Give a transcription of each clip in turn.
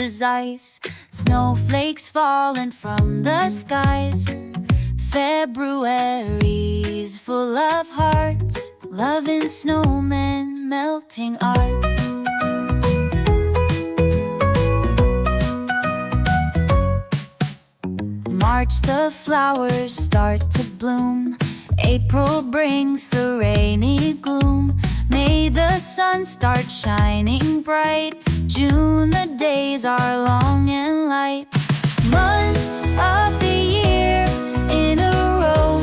as ice, snowflakes falling from the skies. February's full of hearts, loving snowmen, melting art. March, the flowers start to bloom. April brings the rainy gloom. May, the sun start shining bright. June, the days are long and light. Months of the year in a row,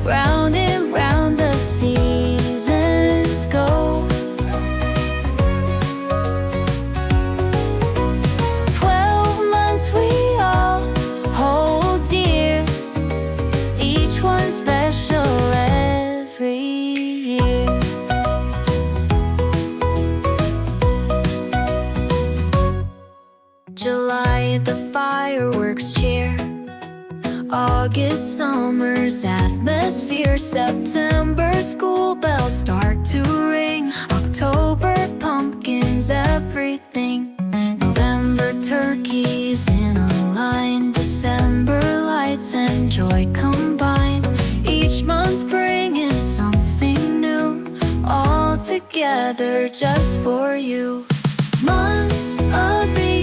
round and round the seasons go. 12 months we all hold dear, each one special every year. July, the fireworks cheer. August, summer's atmosphere. September, school bells start to ring. October, pumpkins, everything. November, turkeys in a line. December, lights and joy combine. Each month bringing something new, all together just for you. Months of the